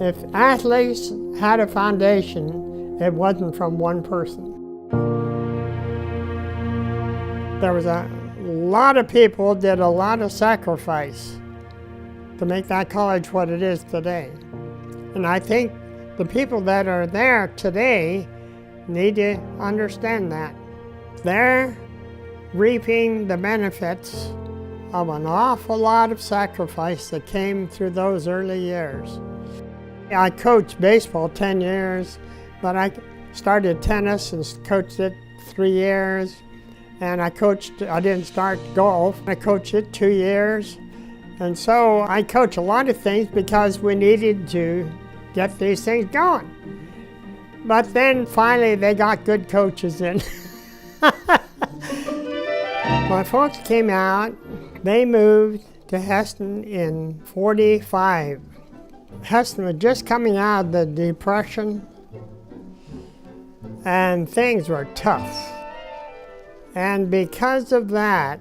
If athletes had a foundation, it wasn't from one person. There was a lot of people did a lot of sacrifice to make that college what it is today. And I think the people that are there today need to understand that. They're reaping the benefits of an awful lot of sacrifice that came through those early years. I coached baseball 10 years, but I started tennis and coached it 3 years. And I didn't start golf. I coached it 2 years. And so I coach a lot of things because we needed to get these things going. But then finally they got good coaches in. My folks came out, they moved to Hesston in '45. Hesston was just coming out of the Depression and things were tough. And because of that,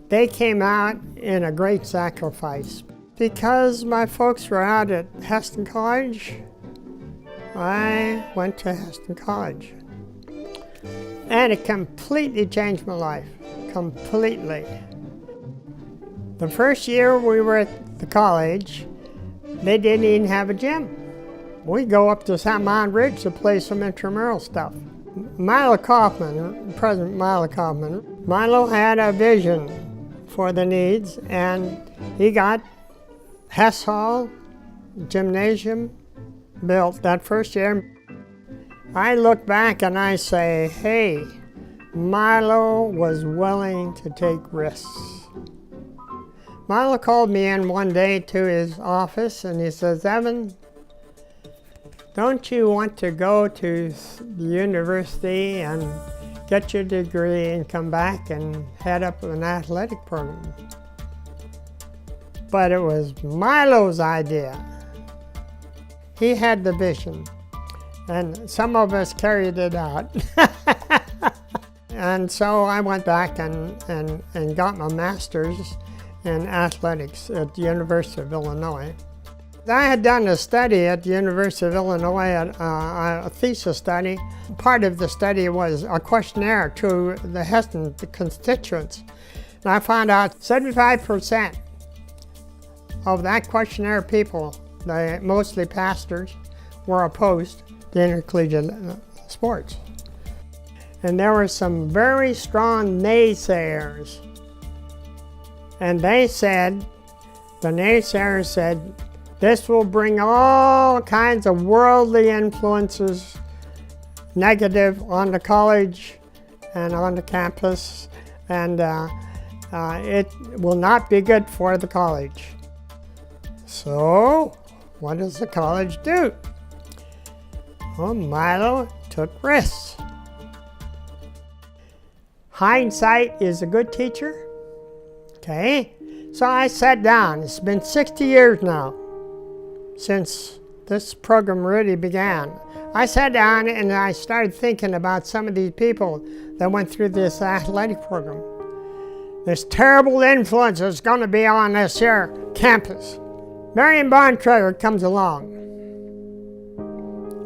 they came out in a great sacrifice. Because my folks were out at Hesston College, I went to Hesston College. And it completely changed my life, completely. The first year we were at the college, they didn't even have a gym. We'd go up to St. Mountain Ridge to play some intramural stuff. Milo Kaufman, President Milo Kaufman, Milo had a vision for the needs, and he got Hess Hall gymnasium built that first year. I look back and I say, hey, Milo was willing to take risks. Milo called me in one day to his office and he says, Evan, don't you want to go to the university and get your degree and come back and head up an athletic program? But it was Milo's idea. He had the vision, and some of us carried it out. And so I went back and got my master's in athletics at the University of Illinois. I had done a study at the University of Illinois, a thesis study. Part of the study was a questionnaire to the Hesston constituents. And I found out 75% of that questionnaire people, mostly pastors, were opposed to intercollegiate sports. And there were some very strong naysayers. And the naysayers said, this will bring all kinds of worldly influences, negative, on the college and on the campus, and it will not be good for the college. So, what does the college do? Well, Milo took risks. Hindsight is a good teacher, okay? So I sat down. It's been 60 years now since this program really began. I sat down and I started thinking about some of these people that went through this athletic program. This terrible influence is going to be on this here campus. Marion Bontrager comes along,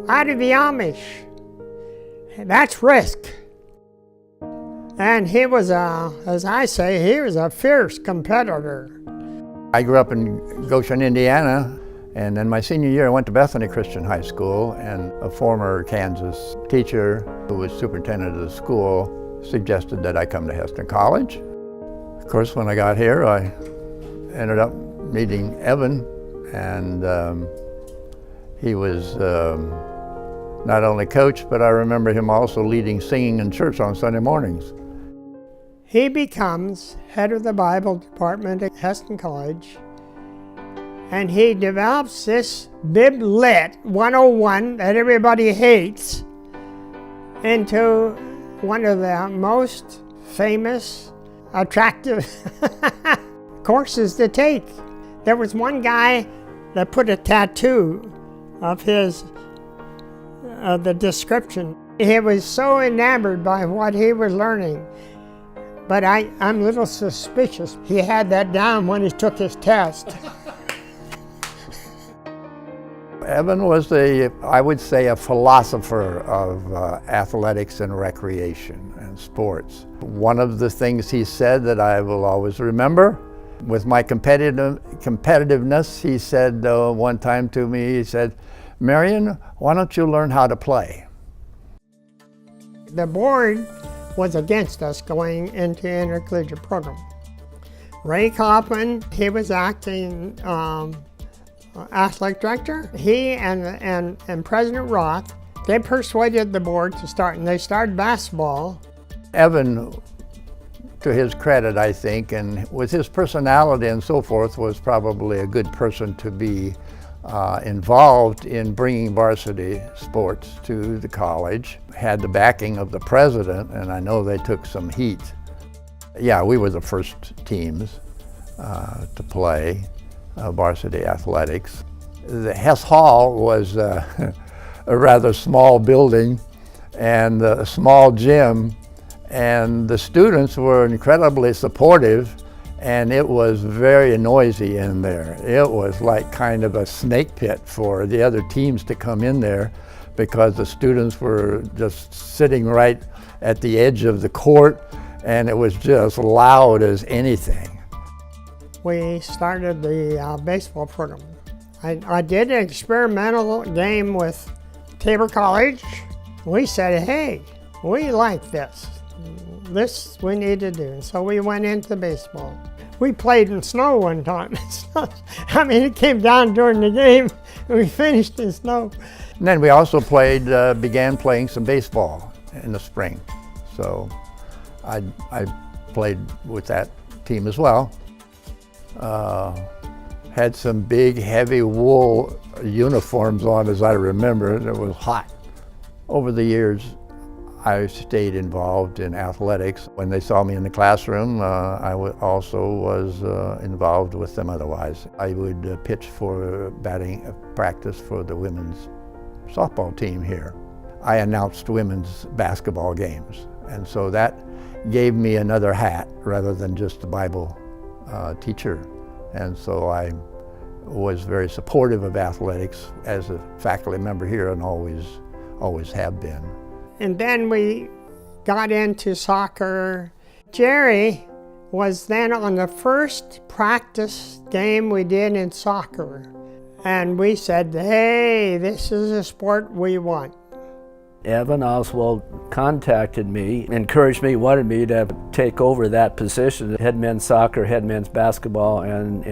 out of the Amish. That's risk. And he was as I say, he was a fierce competitor. I grew up in Goshen, Indiana, and then my senior year I went to Bethany Christian High School, and a former Kansas teacher who was superintendent of the school suggested that I come to Hesston College. Of course, when I got here, I ended up meeting Evan, and he was not only coach, but I remember him also leading singing in church on Sunday mornings. He becomes head of the Bible department at Hesston College, and he develops this Bib Lit 101 that everybody hates into one of the most famous, attractive courses to take. There was one guy that put a tattoo of his, the description. He was so enamored by what he was learning. But I'm a little suspicious. He had that down when he took his test. Evan was I would say, a philosopher of athletics and recreation and sports. One of the things he said that I will always remember, with my competitiveness, he said one time to me, he said, "Marion, why don't you learn how to play?" The board was against us going into intercollegiate program. Ray Kaufman, he was acting athletic director. He and President Roth, they persuaded the board to start, and they started basketball. Evan, to his credit, I think, and with his personality and so forth, was probably a good person to be involved in bringing varsity sports to the college. Had the backing of the president, and I know they took some heat. Yeah, we were the first teams to play varsity athletics. The Hess Hall was a rather small building and a small gym, and the students were incredibly supportive, and it was very noisy in there. It was like kind of a snake pit for the other teams to come in there, because the students were just sitting right at the edge of the court, and it was just loud as anything. We started the baseball program. I did an experimental game with Tabor College. We said, hey, we like this. This we need to do. And so we went into baseball. We played in snow one time. I mean, it came down during the game, and we finished in snow. And then we also began playing some baseball in the spring. So I played with that team as well. Had some big, heavy wool uniforms on, as I remember, and it was hot. Over the years, I stayed involved in athletics. When they saw me in the classroom, I also was involved with them otherwise. I would pitch for batting practice for the women's softball team here. I announced women's basketball games, and so that gave me another hat rather than just a Bible teacher. And so I was very supportive of athletics as a faculty member here, and always have been. And then we got into soccer. Jerry was then on the first practice game we did in soccer. And we said, hey, this is a sport we want. Evan Oswald contacted me, encouraged me, wanted me to take over that position, head men's soccer, head men's basketball, and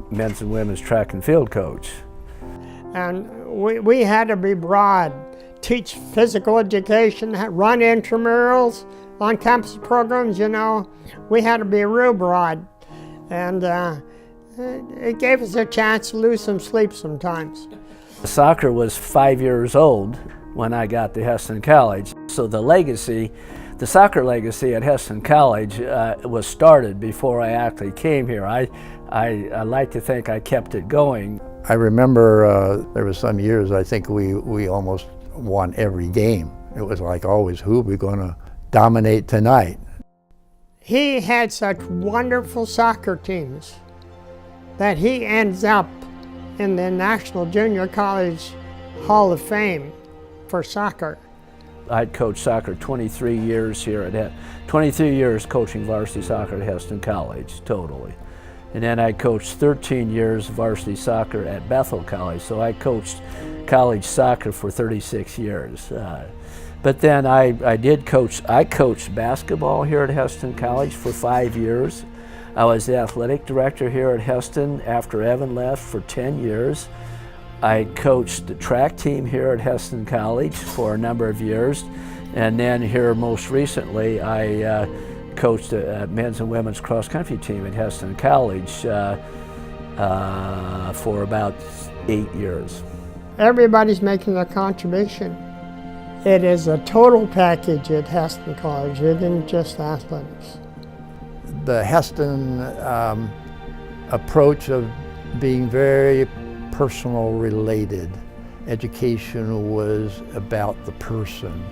men's and women's track and field coach. And we had to be broad, teach physical education, run intramurals, on-campus programs, you know. We had to be real broad. And it gave us a chance to lose some sleep sometimes. Soccer was 5 years old when I got to Hesston College. So the soccer legacy at Hesston College was started before I actually came here. I like to think I kept it going. I remember there were some years I think we almost won every game. It was like always, who are we going to dominate tonight? He had such wonderful soccer teams that he ends up in the National Junior College Hall of Fame for soccer. I'd coached soccer 23 years here at 23 years coaching varsity soccer at Hesston College, totally. And then I coached 13 years varsity soccer at Bethel College, so I coached college soccer for 36 years. But then I coached basketball here at Hesston College for 5 years. I was the athletic director here at Hesston after Evan left for 10 years. I coached the track team here at Hesston College for a number of years. And then here most recently, I coached a men's and women's cross-country team at Hesston College for about 8 years. Everybody's making a contribution. It is a total package at Hesston College. It isn't just athletics. The Hesston approach of being very personal related. Education was about the person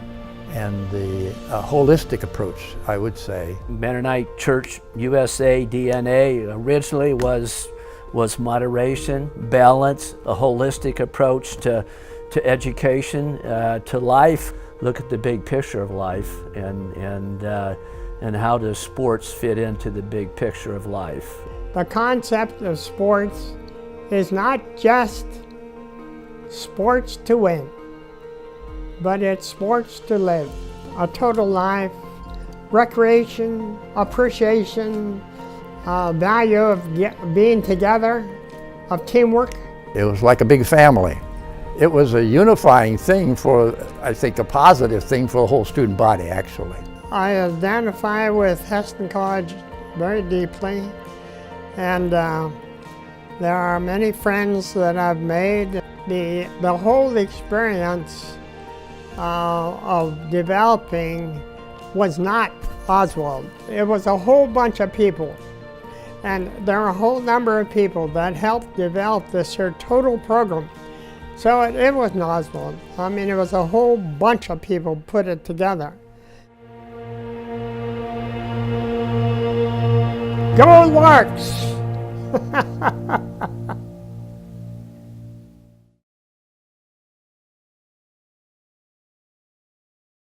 and the holistic approach, I would say. Mennonite Church USA DNA originally was was moderation, balance, a holistic approach to education, to life. Look at the big picture of life, and how does sports fit into the big picture of life. The concept of sports is not just sports to win, but it's sports to live. A total life, recreation, appreciation, value of being together, of teamwork. It was like a big family. It was a unifying thing for, I think, a positive thing for the whole student body, actually. I identify with Hesston College very deeply, and there are many friends that I've made. The whole experience of developing was not Oswald. It was a whole bunch of people. And there are a whole number of people that helped develop this here total program. So it wasn't Oswald. I mean, it was a whole bunch of people put it together. Go Larks!